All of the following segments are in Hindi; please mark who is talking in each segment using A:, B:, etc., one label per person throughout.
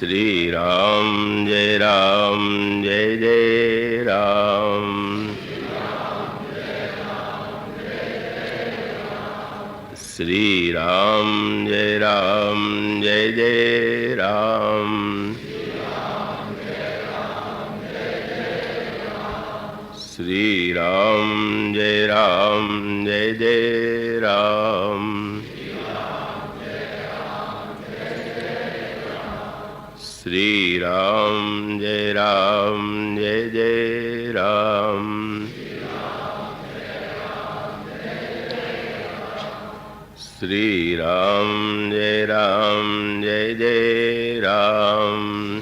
A: श्री राम जय जय राम। श्री राम जय जय राम। श्री राम जय जय राम। श्री राम जय जय राम। श्री राम जय जय राम। श्री राम जय जय राम।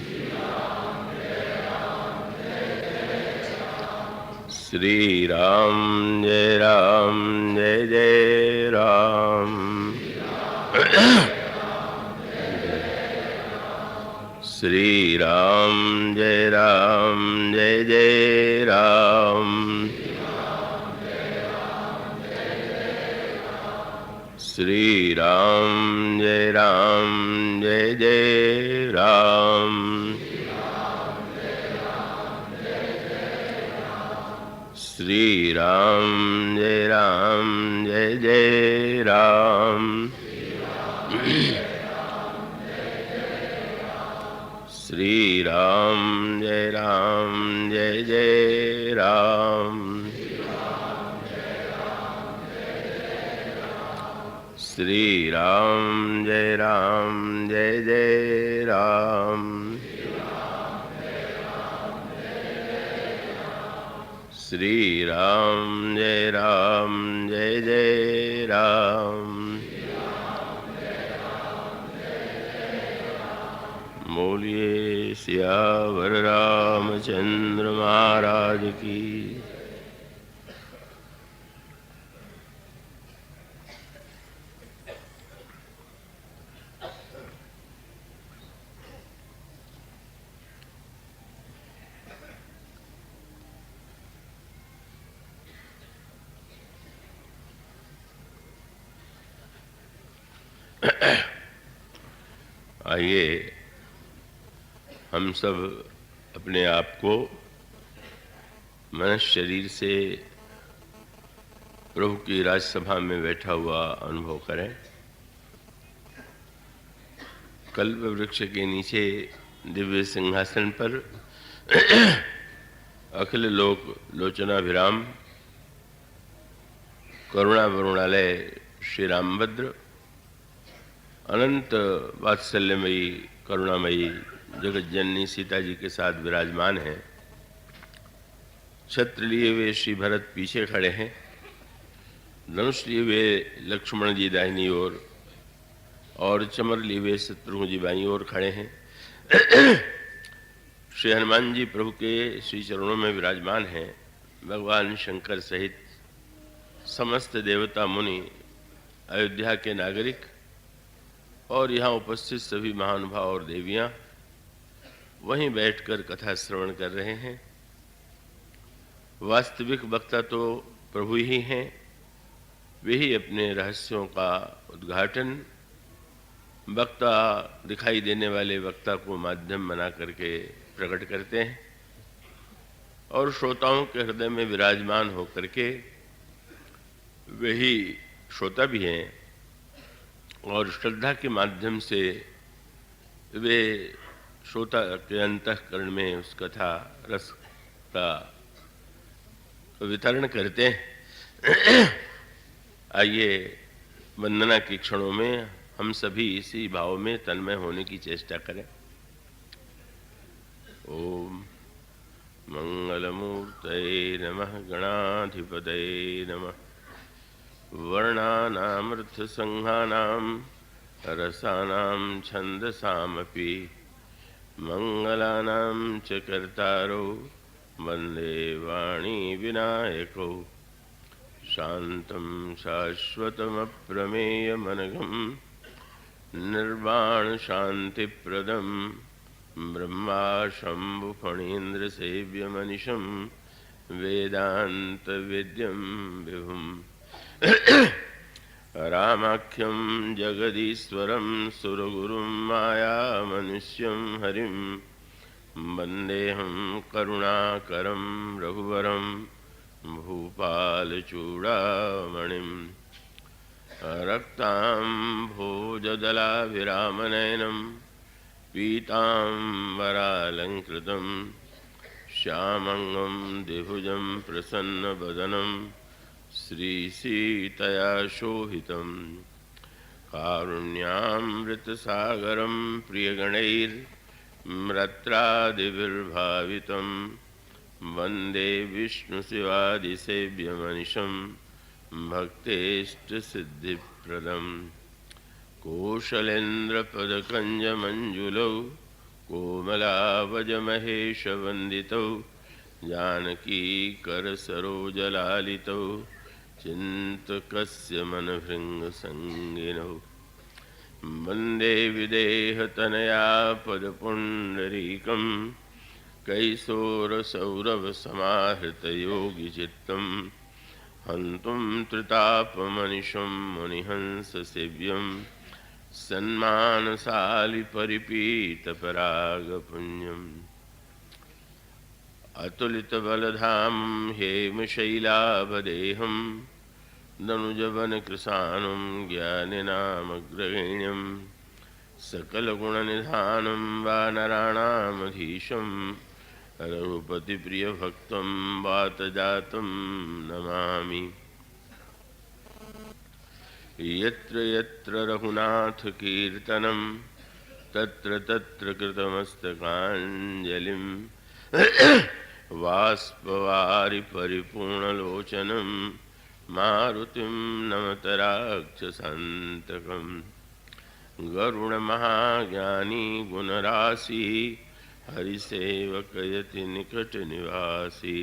A: श्री राम जय जय राम। श्री राम जय जय राम। श्री राम जय जय राम। श्री राम जय जय राम। श्री राम जय जय राम। श्री राम जय जय राम। बोलिए सियावर रामचंद्र महाराज की। आइए हम सब अपने आप को मनुष्य शरीर से प्रभु की राजसभा में बैठा हुआ अनुभव करें। कल्प वृक्ष के नीचे दिव्य सिंहासन पर अखिल लोक लोचनाभिराम करुणा वरुणालय श्री रामभद्र अनंत वात्सल्यमयी करुणामयी जगत जननी सीता जी के साथ विराजमान हैं। छत्र लिए हुए श्री भरत पीछे खड़े हैं। धनुष लिए हुए लक्ष्मण जी दाहिनी ओर और चमर लिए हुए शत्रुघ्न जी बाईं ओर खड़े हैं। श्री हनुमान जी प्रभु के श्री चरणों में विराजमान हैं। भगवान शंकर सहित समस्त देवता मुनि, अयोध्या के नागरिक और यहाँ उपस्थित सभी महानुभाव और देवियाँ वहीं बैठकर कथा श्रवण कर रहे हैं। वास्तविक वक्ता तो प्रभु ही हैं। वे ही अपने रहस्यों का उद्घाटन वक्ता दिखाई देने वाले वक्ता को माध्यम बना करके प्रकट करते हैं और श्रोताओं के हृदय में विराजमान होकर के वे ही श्रोता भी हैं और श्रद्धा के माध्यम से वे श्रोता के अंतःकरण में उस कथा रस का वितरण करते हैं। आइए वंदना के क्षणों में हम सभी इसी भाव में तन्मय होने की चेष्टा करें। ओम मंगलमूर्तये नमः गणाधिपतये नमः। वर्णानामर्थसंहानां रसानां छन्दसामपि मंगलानां च कर्तारो वन्दे वाणी विनायको। शान्तं शाश्वतमप्रमेयमनघं निर्वाणशान्तिप्रदं ब्रह्मा शम्भुफणीन्द्रसेव्यमनिशं वेदान्तवेद्यं विभुम्। रामाख्यं जगदीश्वरं सुरगुरुं मायामनुष्यं हरिं वन्देऽहं करुणाकरं रघुवरं भूपालचूडामणिं रक्ताम्भोजदलाभिरामनयनं पीताम्बरालङ्कृतं श्यामङ्गं द्विभुजं प्रसन्नवदनं श्रीसीतया शोभितं कारुण्यामृतसागरं प्रियगणैर्मृत्रादिभिर्भावितं वन्दे विष्णुशिवादिसेव्यमनिशं भक्तेष्टसिद्धिप्रदं कोशलेन्द्रपदकञ्जमञ्जुलौ कोमलावजमहेशवन्दितौ जानकीकरसरोजलालितौ चिन्तकस्य मनभृङ्गसङ्गिनौ वन्दे विदेहतनया पदपुण्डरीकं कैशोरसौरभसमाहृतयोगिचित्तं हन्तुं त्रितापमनिशं मुनिहंससेव्यं सन्मानसालिपरिपीतपरागपुञ्जम् अतुलितबलधामं हेमशैलाभदेहं दनुजवनकृशानं ज्ञानिनामग्रगण्यं सकलगुणनिधानं वानराणामधीशं रघुपतिप्रियभक्तं वातजातं नमामि। यत्र यत्र रघुनाथकीर्तनं तत्र तत्र कृतमस्तकाञ्जलिं वाष्पवारि परिपूर्णलोचनं मारुतिं नमत राक्षसान्तकं गरुडमहाज्ञानी गुणराशि हरिसेवकयति निकटनिवासी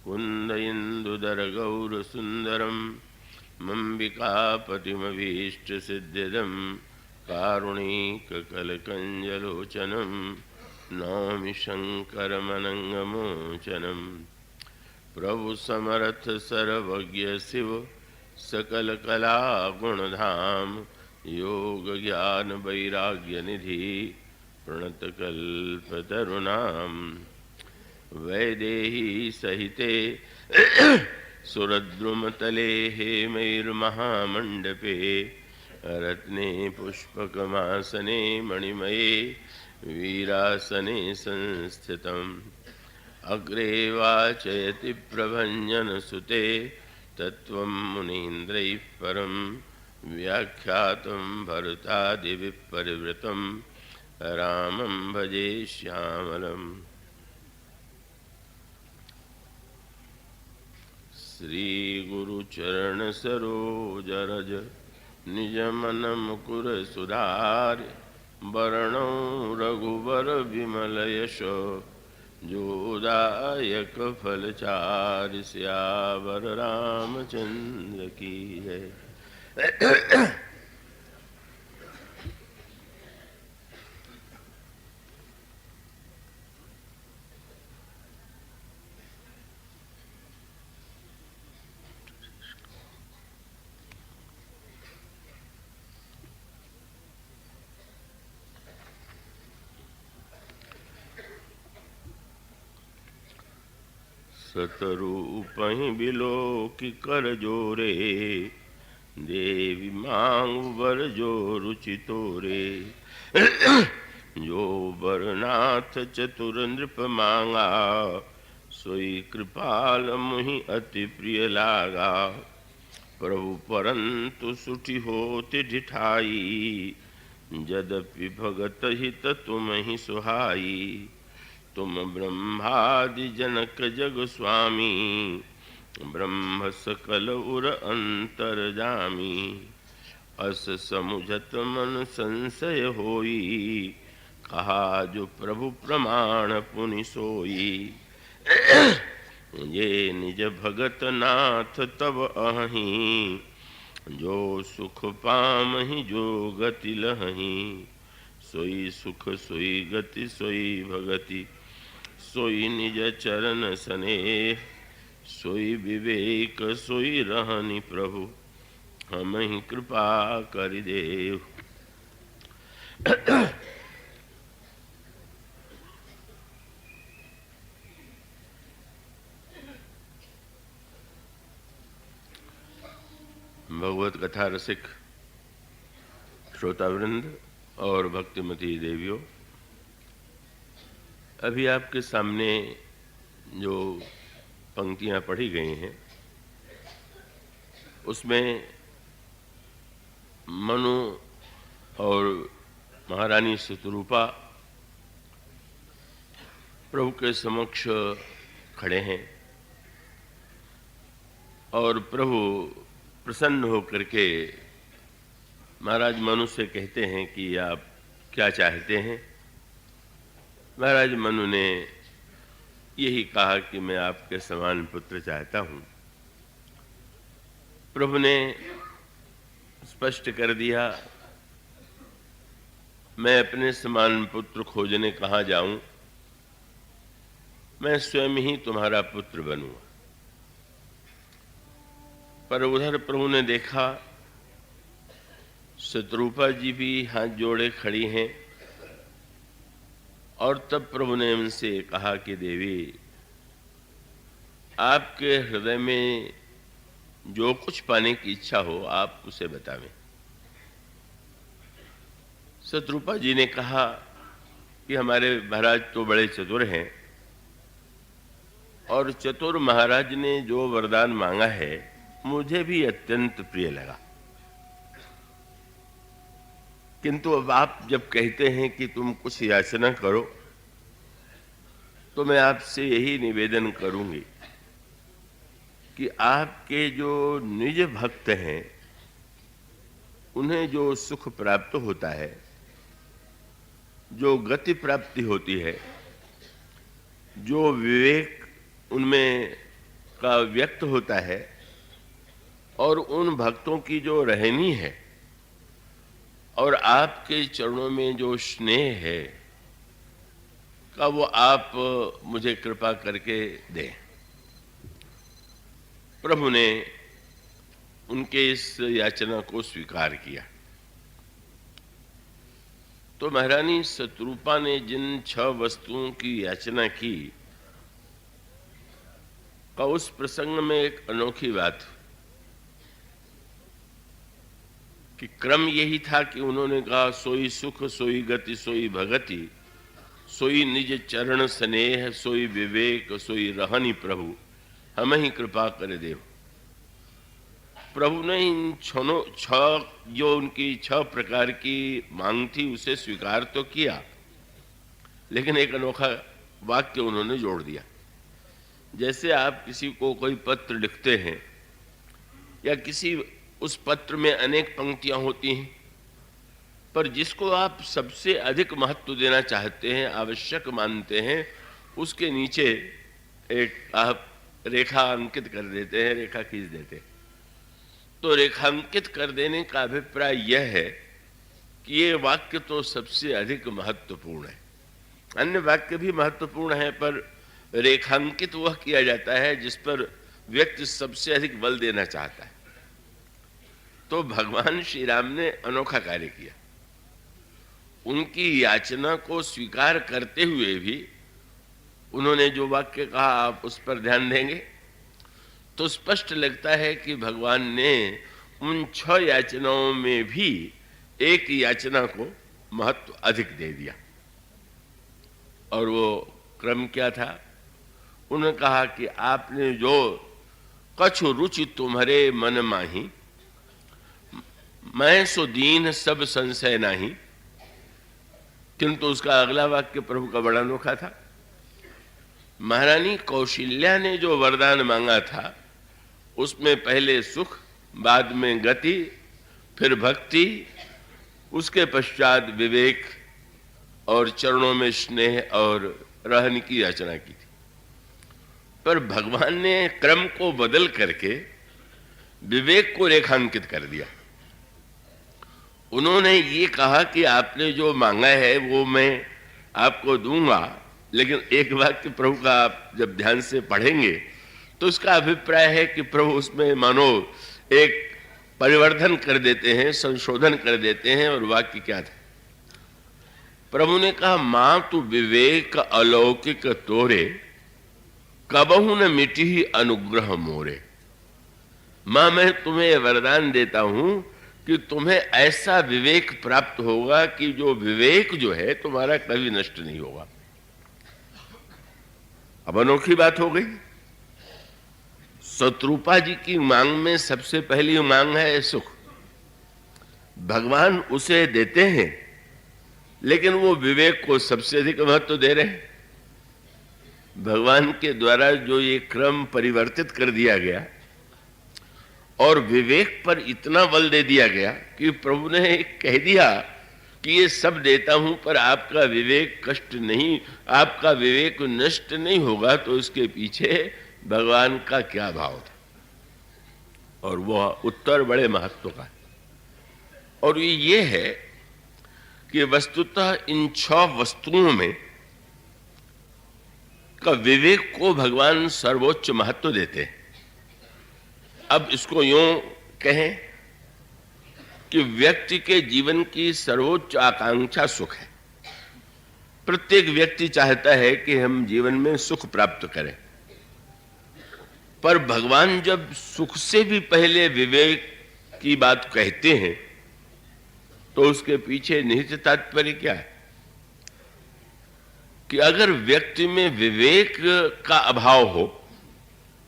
A: कुन्द-इन्दुधरगौरसुन्दरं मम्बिकापतिमभीष्टसिद्धिदं कारुणिककलकञ्जलोचनं नौमि शङ्करमनङ्गमोचनं। प्रभु समर्थ सर्वज्ञ शिव सकलकलागुणधाम योग ज्ञान वैराग्यनिधि प्रणतकल्पतरुणां वैदेही सहिते सुरद्रुमतले हेमैर्महामण्डपे रत्ने पुष्पकमासने मणिमये वीरासने संस्थितम् अग्रे वाचयति प्रभञ्जनसुते तत्त्वं मुनीन्द्रैः परं व्याख्यातं भरतादिभिः परिवृतं रामं भजे श्यामलम्। श्रीगुरुचरणसरोजरज निजमनमुकुर सुधारि वरणो रघुवर विमल यशो जोदायक फलचारि सियावर रामचंद्र की जय। सतरूपहि बिलो की कर जोरे देवी मांग बर जो रुचि तोरे जो बरनाथ चतुर नृप मांगा सोई कृपाल मुहि अति प्रिय लागा। प्रभु परंतु सुठी होति ढिठाई यद्यपि भगत हित तुम ही सुहाई। तुम ब्रह्मादि जनक जग स्वामी ब्रह्म सकल उर अंतर्जामी। अस समुझत मन संशय होई कहा जो प्रभु प्रमाण पुनि सोई। ये निज भगत नाथ तब अहि जो सुख पामहि जो गति लहि। सोई सुख सोई गति सोई भगति सोई निज चरण स्नेह सोई विवेक सोई रहनि प्रभु। हम ही कृपा कर देव। भगवत कथा रसिक श्रोतावृंद और भक्तिमती देवियों, अभी आपके सामने जो पंक्तियां पढ़ी गई हैं उसमें मनु और महारानी शतरूपा प्रभु के समक्ष खड़े हैं और प्रभु प्रसन्न होकर के महाराज मनु से कहते हैं कि आप क्या चाहते हैं। महाराज मनु ने यही कहा कि मैं आपके समान पुत्र चाहता हूँ। प्रभु ने स्पष्ट कर दिया, मैं अपने समान पुत्र खोजने कहाँ जाऊं, मैं स्वयं ही तुम्हारा पुत्र बनूंगा। पर उधर प्रभु ने देखा शतरूपा जी भी हाथ जोड़े खड़ी हैं और तब प्रभु ने उनसे कहा कि देवी, आपके हृदय में जो कुछ पाने की इच्छा हो आप उसे बतावें। शतरूपा जी ने कहा कि हमारे महाराज तो बड़े चतुर हैं और चतुर महाराज ने जो वरदान मांगा है मुझे भी अत्यंत प्रिय लगा, किंतु अब आप जब कहते हैं कि तुम कुछ याचना करो तो मैं आपसे यही निवेदन करूंगी कि आपके जो निज भक्त हैं उन्हें जो सुख प्राप्त होता है, जो गति प्राप्ति होती है, जो विवेक उनमें का व्यक्त होता है और उन भक्तों की जो रहनी है और आपके चरणों में जो स्नेह है का वो आप मुझे कृपा करके दें। प्रभु ने उनके इस याचना को स्वीकार किया। तो महारानी शतरूपा ने जिन 6 वस्तुओं की याचना की का उस प्रसंग में एक अनोखी बात कि क्रम यही था कि उन्होंने कहा, सोई सुख सोई गति सोई भगति सोई निज चरण स्नेह सोई विवेक सोई रहनी प्रभु हम ही कृपा कर देव। प्रभु ने इन 6 जो उनकी 6 प्रकार की मांग थी उसे स्वीकार तो किया, लेकिन एक अनोखा वाक्य उन्होंने जोड़ दिया। जैसे आप किसी को कोई पत्र लिखते हैं या किसी उस पत्र में अनेक पंक्तियां होती हैं, पर जिसको आप सबसे अधिक महत्व देना चाहते हैं, आवश्यक मानते हैं, उसके नीचे एक आप रेखा अंकित कर देते हैं, रेखा खींच देते हैं। तो रेखांकित कर देने का अभिप्राय यह है कि ये वाक्य तो सबसे अधिक महत्वपूर्ण है। अन्य वाक्य भी महत्वपूर्ण है, पर रेखांकित वह किया जाता है जिस पर व्यक्ति सबसे अधिक बल देना चाहता है। तो भगवान श्री राम ने अनोखा कार्य किया। उनकी याचना को स्वीकार करते हुए भी उन्होंने जो वाक्य कहा आप उस पर ध्यान देंगे तो स्पष्ट लगता है कि भगवान ने उन 6 याचनाओं में भी एक याचना को महत्व अधिक दे दिया। और वो क्रम क्या था? उन्होंने कहा कि आपने जो कछु रुचि तुम्हारे मन माही, मैं सो दीन सब संशय नाही। किंतु उसका अगला वाक्य प्रभु का बड़ा अनोखा था। महारानी कौशल्या ने जो वरदान मांगा था उसमें पहले सुख, बाद में गति, फिर भक्ति, उसके पश्चात विवेक और चरणों में स्नेह और रहने की याचना की थी। पर भगवान ने क्रम को बदल करके विवेक को रेखांकित कर दिया। उन्होंने ये कहा कि आपने जो मांगा है वो मैं आपको दूंगा, लेकिन एक वाक्य प्रभु का आप जब ध्यान से पढ़ेंगे तो उसका अभिप्राय है कि प्रभु उसमें मानो एक परिवर्धन कर देते हैं, संशोधन कर देते हैं। और वाक्य क्या था? प्रभु ने कहा, मां तू विवेक अलौकिक तोरे, कबहु न मिटी अनुग्रह मोरे। मां, मैं तुम्हें वरदान देता हूं कि तुम्हें ऐसा विवेक प्राप्त होगा कि जो विवेक जो है तुम्हारा कभी नष्ट नहीं होगा। अब अनोखी बात हो गई। शत्रुपा जी की मांग में सबसे पहली मांग है सुख। भगवान उसे देते हैं, लेकिन वो विवेक को सबसे अधिक महत्व दे रहे हैं। भगवान के द्वारा जो ये क्रम परिवर्तित कर दिया गया और विवेक पर इतना बल दे दिया गया कि प्रभु ने कह दिया कि ये सब देता हूं, पर आपका विवेक कष्ट नहीं, आपका विवेक नष्ट नहीं होगा। तो इसके पीछे भगवान का क्या भाव था? और वह उत्तर बड़े महत्व का है। और ये है कि वस्तुतः इन 6 वस्तुओं में का विवेक को भगवान सर्वोच्च महत्व देते हैं। अब इसको यूं कहें कि व्यक्ति के जीवन की सर्वोच्च आकांक्षा सुख है। प्रत्येक व्यक्ति चाहता है कि हम जीवन में सुख प्राप्त करें, पर भगवान जब सुख से भी पहले विवेक की बात कहते हैं तो उसके पीछे निहित तात्पर्य क्या है? कि अगर व्यक्ति में विवेक का अभाव हो,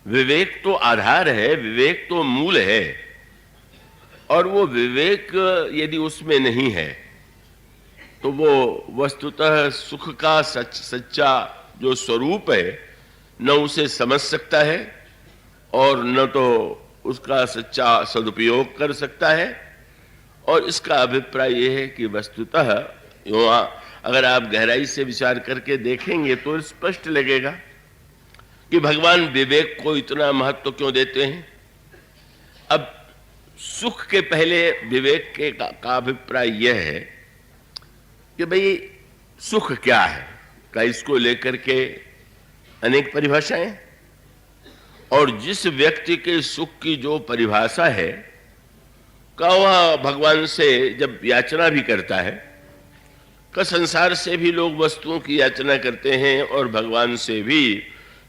A: विवेक तो आधार है, विवेक तो मूल है, और वो विवेक यदि उसमें नहीं है तो वो वस्तुतः सुख का सच्चा जो स्वरूप है न उसे समझ सकता है और न तो उसका सच्चा सदुपयोग कर सकता है। और इसका अभिप्राय यह है कि वस्तुतः अगर आप गहराई से विचार करके देखेंगे तो स्पष्ट लगेगा कि भगवान विवेक को इतना महत्व क्यों देते हैं। अब सुख के पहले विवेक के का अभिप्राय यह है कि भाई सुख क्या है का इसको लेकर के अनेक परिभाषाएं, और जिस व्यक्ति के सुख की जो परिभाषा है का वह भगवान से जब याचना भी करता है, का संसार से भी लोग वस्तुओं की याचना करते हैं और भगवान से भी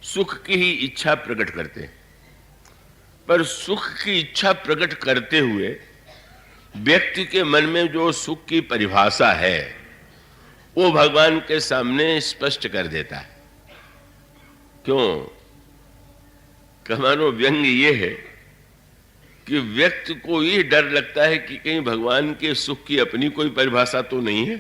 A: सुख की ही इच्छा प्रकट करते हैं। पर सुख की इच्छा प्रकट करते हुए व्यक्ति के मन में जो सुख की परिभाषा है वो भगवान के सामने स्पष्ट कर देता है। क्यों? कमानो व्यंग ये है कि व्यक्ति को ये डर लगता है कि कहीं भगवान के सुख की अपनी कोई परिभाषा तो नहीं है,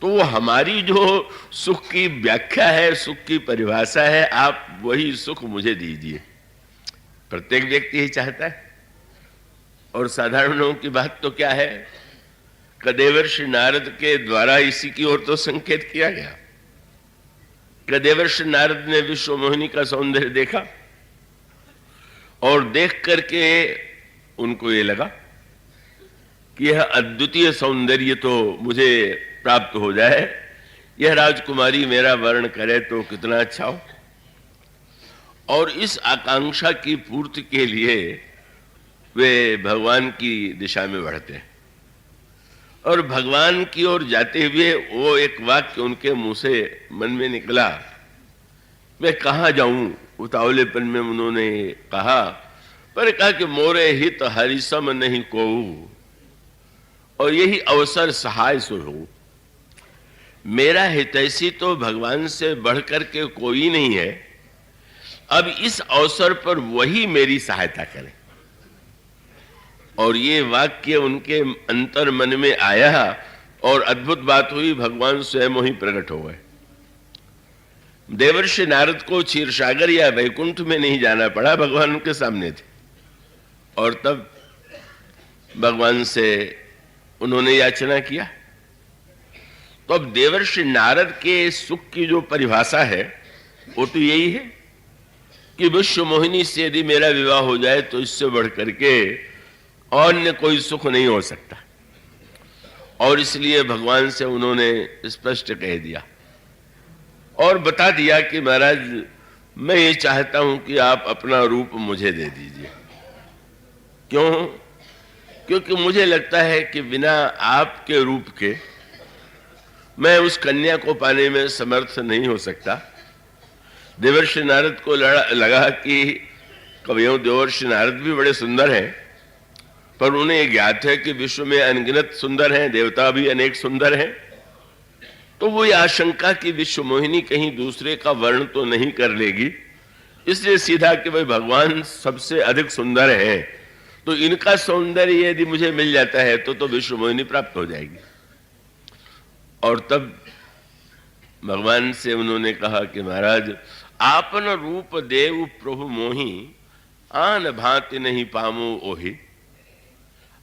A: तो वो हमारी जो सुख की व्याख्या है, सुख की परिभाषा है, आप वही सुख मुझे दीजिए। प्रत्येक व्यक्ति ही चाहता है। और साधारण लोगों की बात तो क्या है, कदेवर्षि नारद के द्वारा इसी की ओर तो संकेत किया गया। कदेवर्षि नारद ने विश्व मोहिनी का सौंदर्य देखा और देख करके उनको ये लगा कि यह अद्वितीय सौंदर्य तो मुझे प्राप्त हो जाए, यह राजकुमारी मेरा वर्ण करे तो कितना अच्छा हो। और इस आकांक्षा की पूर्ति के लिए वे भगवान की दिशा में बढ़ते हैं। और भगवान की ओर जाते हुए वो एक वाक्य उनके मुंह से मन में निकला, मैं कहाँ जाऊं? उतावलेपन में उन्होंने कहा, पर कहा कि मोरे हित हरिसम नहीं कोऊ, और यही अवसर सहाय सो हो। मेरा हितैषी तो भगवान से बढ़कर के कोई नहीं है, अब इस अवसर पर वही मेरी सहायता करे। और ये वाक्य उनके अंतर मन में आया और अद्भुत बात हुई, भगवान स्वयं ही प्रकट हो गए। देवर्षि नारद को क्षीरसागर या वैकुंठ में नहीं जाना पड़ा, भगवान उनके सामने थे। और तब भगवान से उन्होंने याचना किया। तो अब देवर्षि नारद के सुख की जो परिभाषा है वो तो यही है कि विश्व मोहिनी से यदि मेरा विवाह हो जाए तो इससे बढ़ करके अन्य कोई सुख नहीं हो सकता। और इसलिए भगवान से उन्होंने स्पष्ट कह दिया और बता दिया कि महाराज मैं ये चाहता हूं कि आप अपना रूप मुझे दे दीजिए। क्यों? क्योंकि मुझे लगता है कि बिना आपके रूप के मैं उस कन्या को पाने में समर्थ नहीं हो सकता। देवर्षि नारद को लगा कि कवियों देवर्षि नारद भी बड़े सुंदर हैं, पर उन्हें यह ज्ञात है कि विश्व में अनगिनत सुंदर हैं, देवता भी अनेक सुंदर हैं। तो वो ये आशंका कि विश्व मोहिनी कहीं दूसरे का वर्ण तो नहीं कर लेगी, इसलिए सीधा कि भाई भगवान सबसे अधिक सुंदर है, तो इनका सौंदर्य यदि मुझे मिल जाता है तो विश्व मोहिनी प्राप्त हो जाएगी। और तब भगवान से उन्होंने कहा कि महाराज, आपन रूप देव प्रभु मोही, आन भांति नहीं पामो ओही।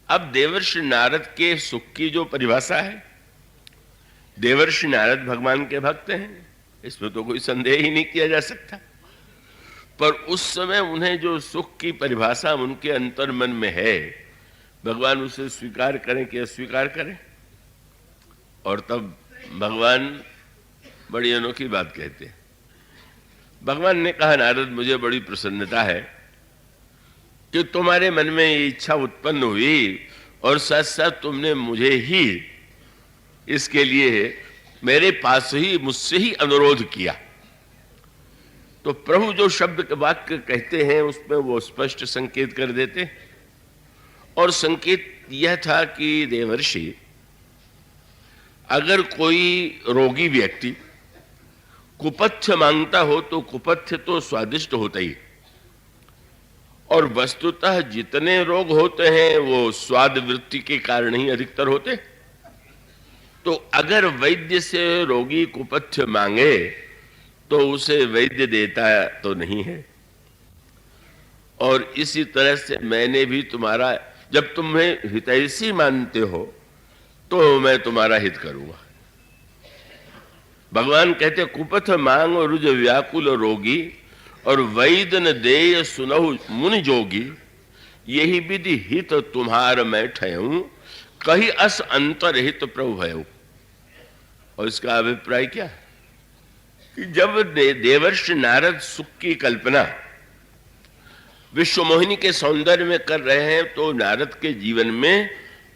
A: अब देवर्षि नारद के सुख की जो परिभाषा है, देवर्षि नारद भगवान के भक्त हैं, इसमें तो कोई संदेह ही नहीं किया जा सकता। पर उस समय उन्हें जो सुख की परिभाषा उनके अंतर मन में है, भगवान उसे स्वीकार करें कि अस्वीकार करें। और तब भगवान बड़ी अनोखी बात कहते हैं। भगवान ने कहा, नारद, मुझे बड़ी प्रसन्नता है कि तुम्हारे मन में ये इच्छा उत्पन्न हुई और साथ साथ तुमने मुझे ही इसके लिए मेरे पास ही मुझसे ही अनुरोध किया। तो प्रभु जो शब्द वाक्य कहते हैं उसमें वो स्पष्ट संकेत कर देते, और संकेत यह था कि देवर्षि, अगर कोई रोगी व्यक्ति कुपथ्य मांगता हो तो कुपथ्य तो स्वादिष्ट होता ही, और वस्तुतः जितने रोग होते हैं वो स्वाद वृत्ति के कारण ही अधिकतर होते। तो अगर वैद्य से रोगी कुपथ्य मांगे तो उसे वैद्य देता तो नहीं है। और इसी तरह से मैंने भी तुम्हारा, जब तुम्हें हितैषी मानते हो तो मैं तुम्हारा हित करूंगा। भगवान कहते, कुपथ मांग रुज व्याकुल रोगी, और वैद्य न देय सुनहु मुनि जोगी, यही विधि हित तुम्हार मैं ठहूं, कही अस अंतर हित प्रभु भयऊ। और इसका अभिप्राय क्या है कि जब देवर्षि नारद सुख की कल्पना विश्व मोहिनी के सौंदर्य में कर रहे हैं, तो नारद के जीवन में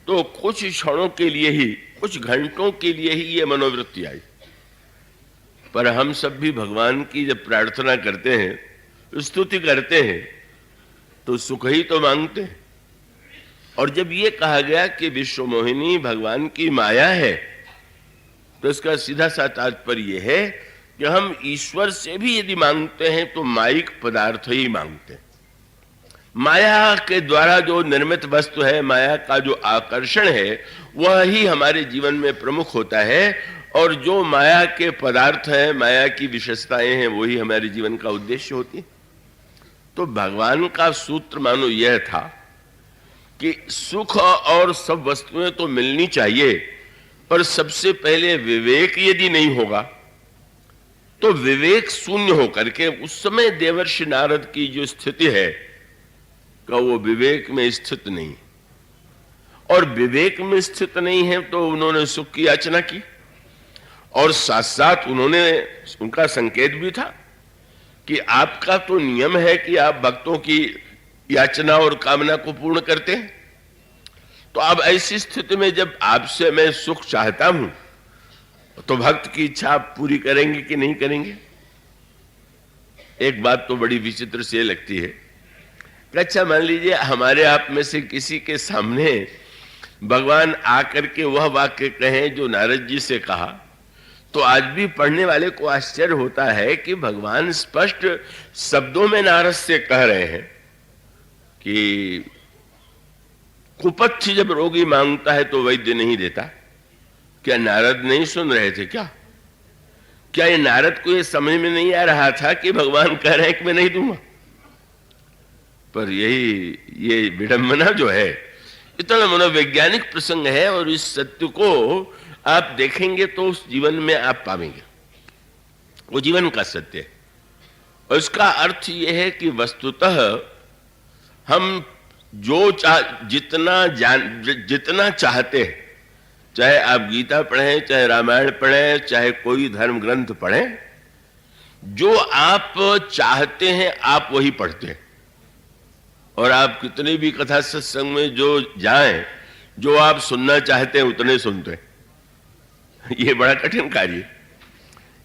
A: तो कुछ क्षणों के लिए ही, कुछ घंटों के लिए ही ये मनोवृत्ति आई। पर हम सब भी भगवान की जब प्रार्थना करते हैं, स्तुति करते हैं, तो सुख ही तो मांगते हैं। और जब ये कहा गया कि विश्व मोहिनी भगवान की माया है, तो इसका सीधा सा तात्पर्य यह है कि हम ईश्वर से भी यदि मांगते हैं तो माइक पदार्थ ही मांगते हैं। माया के द्वारा जो निर्मित वस्तु है, माया का जो आकर्षण है, वह ही हमारे जीवन में प्रमुख होता है, और जो माया के पदार्थ है, माया की विशेषताएं हैं, वही हमारे जीवन का उद्देश्य होती है। तो भगवान का सूत्र मानो यह था कि सुख और सब वस्तुएं तो मिलनी चाहिए, पर सबसे पहले विवेक यदि नहीं होगा तो विवेक शून्य होकर के उस समय देवर्षि नारद की जो स्थिति है का वो विवेक में स्थित नहीं, और विवेक में स्थित नहीं है तो उन्होंने सुख की याचना की, और साथ साथ उन्होंने, उनका संकेत भी था कि आपका तो नियम है कि आप भक्तों की याचना और कामना को पूर्ण करते हैं। तो अब ऐसी स्थिति में जब आपसे मैं सुख चाहता हूं तो भक्त की इच्छा आप पूरी करेंगे कि नहीं करेंगे? एक बात तो बड़ी विचित्र से लगती है कि अच्छा, मान लीजिए हमारे आप में से किसी के सामने भगवान आकर के वह वाक्य कहें जो नारद जी से कहा, तो आज भी पढ़ने वाले को आश्चर्य होता है कि भगवान स्पष्ट शब्दों में नारद से कह रहे हैं कि कुपथ्य जब रोगी मांगता है तो वैद्य नहीं देता। क्या नारद नहीं सुन रहे थे क्या? क्या ये नारद को ये समझ में नहीं आ रहा था कि भगवान कह रहे हैं कि मैं नहीं दूंगा? पर ये विडंबना जो है, इतना मनोवैज्ञानिक प्रसंग है, और इस सत्य को आप देखेंगे तो उस जीवन में आप पाएंगे, वो जीवन का सत्य है। और इसका अर्थ यह है कि वस्तुतः हम जो जितना चाहते हैं, चाहे आप गीता पढ़ें, चाहे रामायण पढ़ें, चाहे कोई धर्म ग्रंथ पढ़ें, जो आप चाहते हैं आप वही पढ़ते हैं, और आप कितने भी कथा सत्संग में जो जाएं, जो आप सुनना चाहते हैं उतने सुनते हैं। ये बड़ा कठिन कार्य है।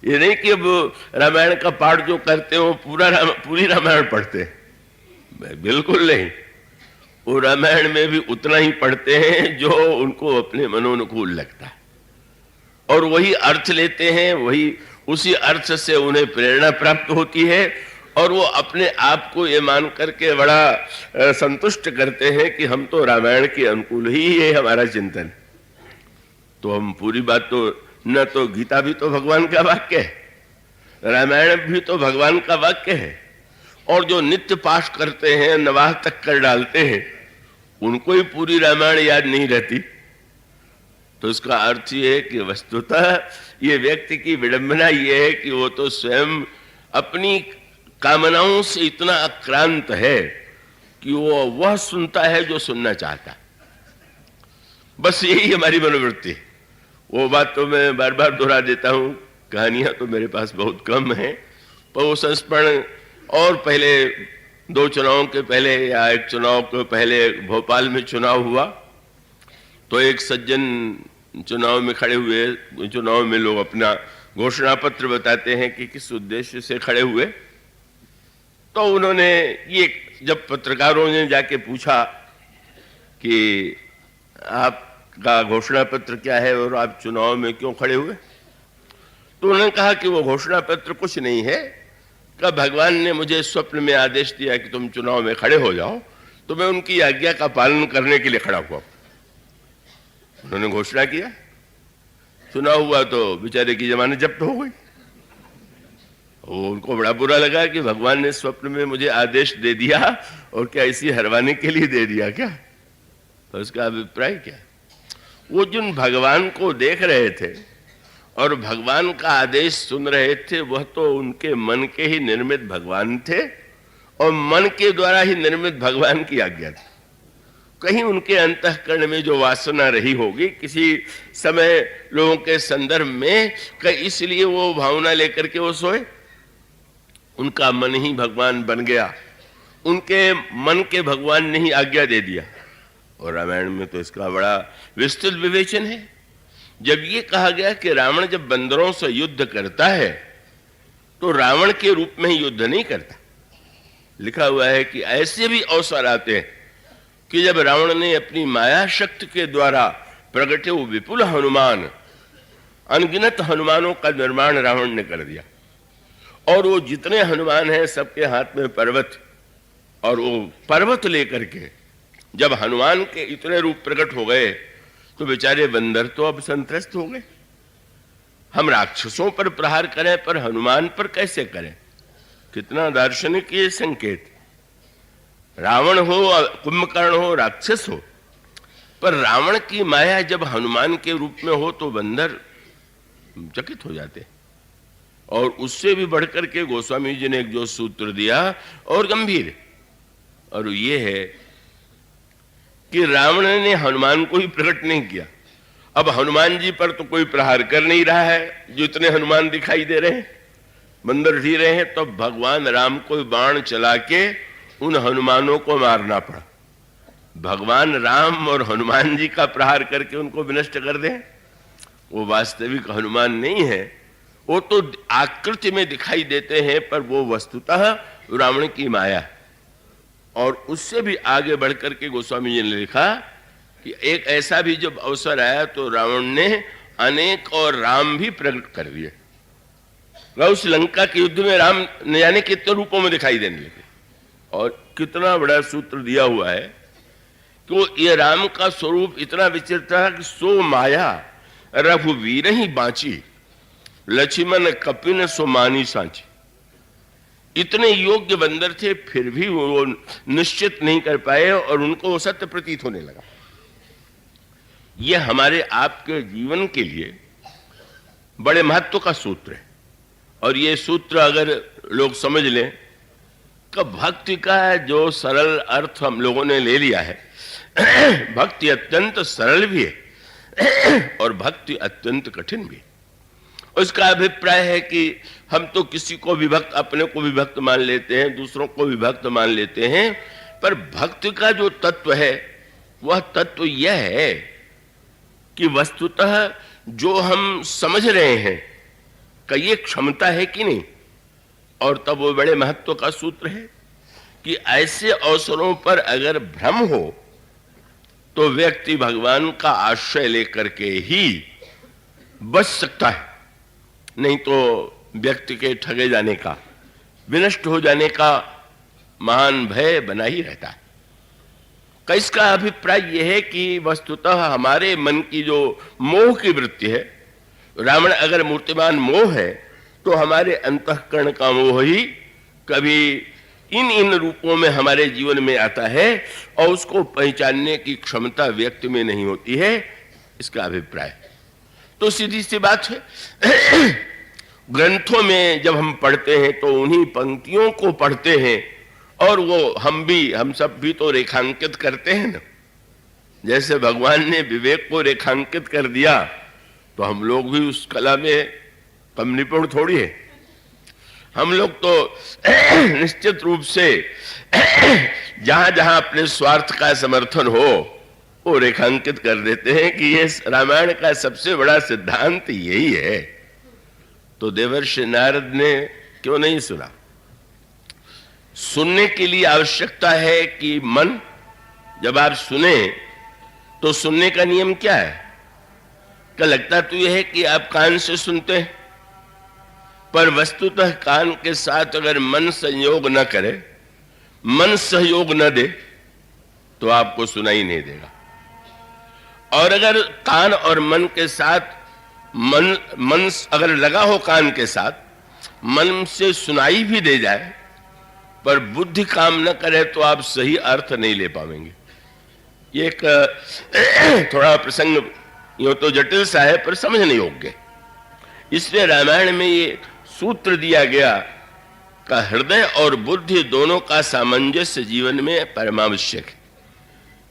A: ये नहीं कि अब रामायण का पाठ जो करते हो पूरी रामायण पढ़ते हैं, बिल्कुल नहीं। वो रामायण में भी उतना ही पढ़ते हैं जो उनको अपने मनोनुकूल लगता है, और वही अर्थ लेते हैं, वही उसी अर्थ से उन्हें प्रेरणा प्राप्त होती है, और वो अपने आप को ये मान करके बड़ा संतुष्ट करते हैं कि हम तो रामायण के अनुकूल ही है हमारा चिंतन। तो हम पूरी बात तो न, तो गीता भी तो भगवान का वाक्य है, रामायण भी तो भगवान का वाक्य है, और जो नित्य पाठ करते हैं, नवाह तक कर डालते हैं, उनको ही पूरी रामायण याद नहीं रहती। तो इसका अर्थ ये है कि वस्तुतः ये व्यक्ति की विडंबना ये है कि वो तो स्वयं अपनी कामनाओं से इतना आक्रांत है कि वो वह सुनता है जो सुनना चाहता है। बस यही हमारी मनोवृत्ति है। वो बात तो मैं बार बार दोहरा देता हूँ, कहानियां तो मेरे पास बहुत कम हैं, पर वो संस्मरण, और पहले 2 चुनावों के पहले या 1 चुनाव के पहले भोपाल में चुनाव हुआ, तो एक सज्जन चुनाव में खड़े हुए, चुनाव में लोग अपना घोषणा पत्र बताते हैं कि किस उद्देश्य से खड़े हुए। तो उन्होंने ये, जब पत्रकारों ने जाके पूछा कि आपका घोषणा पत्र क्या है और आप चुनाव में क्यों खड़े हुए, तो उन्होंने कहा कि वो घोषणा पत्र कुछ नहीं है, कि भगवान ने मुझे स्वप्न में आदेश दिया कि तुम चुनाव में खड़े हो जाओ, तो मैं उनकी आज्ञा का पालन करने के लिए खड़ा हुआ। उन्होंने घोषणा किया, चुनाव हुआ तो बेचारे की जमानत जब्त हो गई। उनको बड़ा बुरा लगा कि भगवान ने स्वप्न में मुझे आदेश दे दिया, और क्या इसी हरवाने के लिए दे दिया क्या? तो उसका अभिप्राय क्या? वो जिन भगवान को देख रहे थे और भगवान का आदेश सुन रहे थे, वह तो उनके मन के ही निर्मित भगवान थे, और मन के द्वारा ही निर्मित भगवान की आज्ञा थी। कहीं उनके अंतःकरण में जो वासना रही होगी किसी समय लोगों के संदर्भ में, इसलिए वो भावना लेकर के वो सोए, उनका मन ही भगवान बन गया, उनके मन के भगवान ने ही आज्ञा दे दिया। और रामायण में तो इसका बड़ा विस्तृत विवेचन है। जब ये कहा गया कि रावण जब बंदरों से युद्ध करता है तो रावण के रूप में ही युद्ध नहीं करता, लिखा हुआ है कि ऐसे भी अवसर आते हैं कि जब रावण ने अपनी माया शक्ति के द्वारा प्रगटे वो विपुल हनुमान, अनगिनत हनुमानों का निर्माण रावण ने कर दिया, और वो जितने हनुमान हैं सबके हाथ में पर्वत, और वो पर्वत लेकर के जब हनुमान के इतने रूप प्रकट हो गए तो बेचारे बंदर तो अब संत्रस्त हो गए। हम राक्षसों पर प्रहार करें पर हनुमान पर कैसे करें? कितना दार्शनिक ये संकेत। रावण हो, कुंभकर्ण हो, राक्षस हो, पर रावण की माया जब हनुमान के रूप में हो तो बंदर चकित हो जाते। और उससे भी बढ़कर के गोस्वामी जी ने एक जो सूत्र दिया और गंभीर, और ये है कि रावण ने हनुमान को ही प्रकट नहीं किया। अब हनुमान जी पर तो कोई प्रहार कर नहीं रहा है, जो इतने हनुमान दिखाई दे रहे हैं, बंदर जी रहे हैं, तो भगवान राम को बाण चला के उन हनुमानों को मारना पड़ा। भगवान राम और हनुमान जी का प्रहार करके उनको विनष्ट कर दें, वो वास्तविक हनुमान नहीं है, वो तो आकृति में दिखाई देते हैं, पर वो वस्तुतः रावण की माया। और उससे भी आगे बढ़कर के गोस्वामी जी ने लिखा कि एक ऐसा भी जब अवसर आया तो रावण ने अनेक और राम भी प्रकट कर दिए। उस लंका के युद्ध में राम न जाने कितने रूपों में दिखाई देने लगे, और कितना बड़ा सूत्र दिया हुआ है कि वो ये राम का स्वरूप इतना विचित्र था कि सो माया रघुवीर ही बांची, लक्ष्मण कपिन सो मानी सांची। इतने योग्य बंदर थे फिर भी वो निश्चित नहीं कर पाए, और उनको सत्य प्रतीत होने लगा। यह हमारे आपके जीवन के लिए बड़े महत्व का सूत्र है, और ये सूत्र अगर लोग समझ लें कि भक्ति का जो सरल अर्थ हम लोगों ने ले लिया है, भक्ति अत्यंत सरल भी है और भक्ति अत्यंत कठिन भी है। उसका अभिप्राय है कि हम तो किसी को भी भक्त, अपने को भी भक्त मान लेते हैं, दूसरों को भी भक्त मान लेते हैं, पर भक्ति का जो तत्व है वह तत्व यह है कि वस्तुतः जो हम समझ रहे हैं का ये क्षमता है कि नहीं। और तब वो बड़े महत्व का सूत्र है कि ऐसे अवसरों पर अगर भ्रम हो तो व्यक्ति भगवान का आश्रय लेकर के ही बच सकता है, नहीं तो व्यक्ति के ठगे जाने का, विनष्ट हो जाने का महान भय बना ही रहता है। इसका अभिप्राय यह है कि वस्तुतः हमारे मन की जो मोह की वृत्ति है, रावण अगर मूर्तिमान मोह है तो हमारे अंतःकरण का मोह ही कभी इन रूपों में हमारे जीवन में आता है और उसको पहचानने की क्षमता व्यक्ति में नहीं होती है, इसका अभिप्राय। तो सीधी सी बात है ग्रंथों में जब हम पढ़ते हैं तो उन्हीं पंक्तियों को पढ़ते हैं और वो हम सब भी तो रेखांकित करते हैं ना। जैसे भगवान ने विवेक को रेखांकित कर दिया तो हम लोग भी उस कला में कम निपुण थोड़ी है। हम लोग तो निश्चित रूप से जहां जहां अपने स्वार्थ का समर्थन हो वो रेखांकित कर देते हैं कि ये रामायण का सबसे बड़ा सिद्धांत यही है। तो देवर्षि नारद ने क्यों नहीं सुना? सुनने के लिए आवश्यकता है कि मन, जब आप सुने तो सुनने का नियम क्या है? क्या लगता तो यह है कि आप कान से सुनते हैं, पर वस्तुतः कान के साथ अगर मन संयोग न करे, मन सहयोग न दे तो आपको सुनाई नहीं देगा। और अगर कान और मन के साथ मन अगर लगा हो कान के साथ, मन से सुनाई भी दे जाए पर बुद्धि काम न करे तो आप सही अर्थ नहीं ले पाएंगे। ये एक थोड़ा प्रसंग यूं तो जटिल सा है पर समझने योग्य। इसलिए रामायण में ये सूत्र दिया गया का हृदय और बुद्धि दोनों का सामंजस्य जीवन में परमावश्यक है।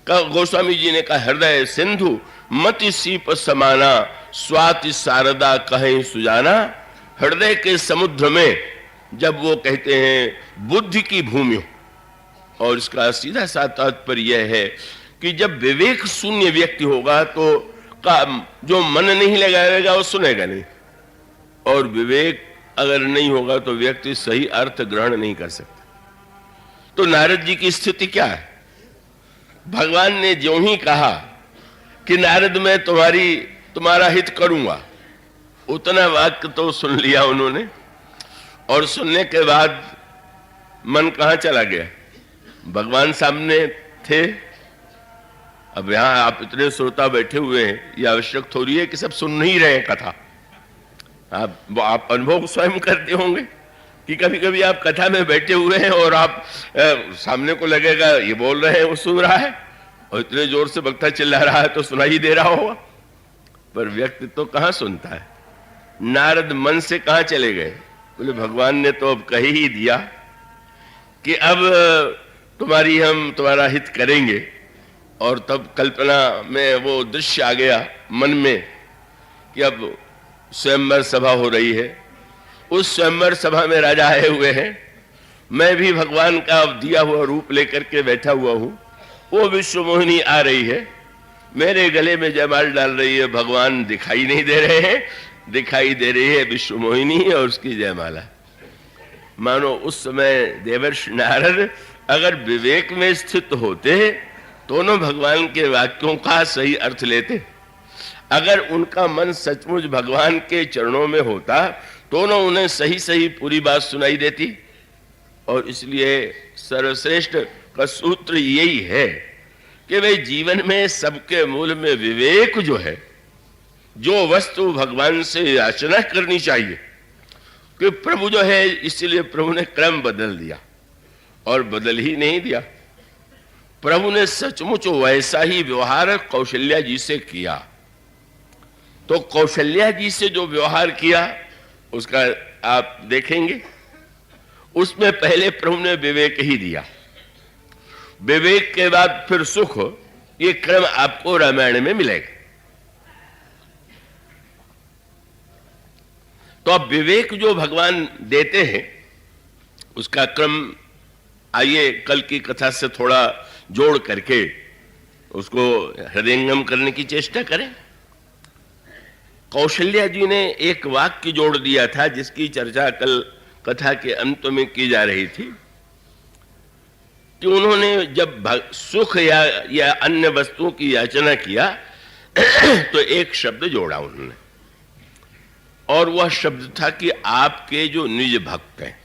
A: गोस्वामी जी ने कहा, हृदय सिंधु मति सीप समाना, स्वाति शारदा कहें सुजाना। हृदय के समुद्र में जब वो कहते हैं बुद्धि की भूमि हो, और इसका सीधा सा तात्पर्य यह है कि जब विवेक शून्य व्यक्ति होगा तो जो मन नहीं लगाएगा वो सुनेगा नहीं, और विवेक अगर नहीं होगा तो व्यक्ति सही अर्थ ग्रहण नहीं कर सकता। तो नारद जी की स्थिति क्या है? भगवान ने ज्यों ही कहा कि नारद मैं तुम्हारा हित करूंगा, उतना वाक्य तो सुन लिया उन्होंने, और सुनने के बाद मन कहां चला गया? भगवान सामने थे। अब यहां आप इतने श्रोता बैठे हुए हैं, यह आवश्यक थोड़ी है कि सब सुन नहीं रहे कथा। आप अनुभव स्वयं करते होंगे कि कभी कभी आप कथा में बैठे हुए हैं और आप सामने को लगेगा ये बोल रहे हैं वो सुन रहा है, और इतने जोर से वक्ता चिल्ला रहा है तो सुनाई दे रहा होगा, पर व्यक्ति तो कहां सुनता है। नारद मन से कहां चले गए? बोले भगवान ने तो अब कह ही दिया कि अब हम तुम्हारा हित करेंगे। और तब कल्पना में वो दृश्य आ गया मन में कि अब स्वयंवर सभा हो रही है, उस स्वयंवर सभा में राजा आए हुए हैं, मैं भी भगवान का दिया हुआ रूप लेकर के बैठा हुआ हूं, वो विश्व मोहिनी आ रही है, मेरे गले में जयमाल डाल रही है। भगवान दिखाई नहीं दे रहे हैं, दिखाई दे रही है विश्व मोहिनी और उसकी जयमाला। मानो उस समय देवर्षि नारद अगर विवेक में स्थित होते दोनों भगवान के वाक्यों का सही अर्थ लेते। अगर उनका मन सचमुच भगवान के चरणों में होता दोनों उन्हें सही सही पूरी बात सुनाई देती। और इसलिए सर्वश्रेष्ठ का सूत्र यही है कि वे जीवन में सबके मूल में विवेक जो है, जो वस्तु भगवान से याचना करनी चाहिए कि प्रभु जो है, इसलिए प्रभु ने क्रम बदल दिया, और बदल ही नहीं दिया, प्रभु ने सचमुच वैसा ही व्यवहार कौशल्या जी से किया। तो कौशल्या जी से जो व्यवहार किया उसका आप देखेंगे, उसमें पहले प्रभु ने विवेक ही दिया, विवेक के बाद फिर सुख। ये क्रम आपको रामायण में मिलेगा। तो अब विवेक जो भगवान देते हैं उसका क्रम आइए कल की कथा से थोड़ा जोड़ करके उसको हृदयंगम करने की चेष्टा करें। कौशल्या जी ने एक वाक्य जोड़ दिया था जिसकी चर्चा कल कथा के अंत में की जा रही थी कि उन्होंने जब सुख या अन्य वस्तुओं की याचना किया तो एक शब्द जोड़ा उन्होंने, और वह शब्द था कि आपके जो निज भक्त हैं,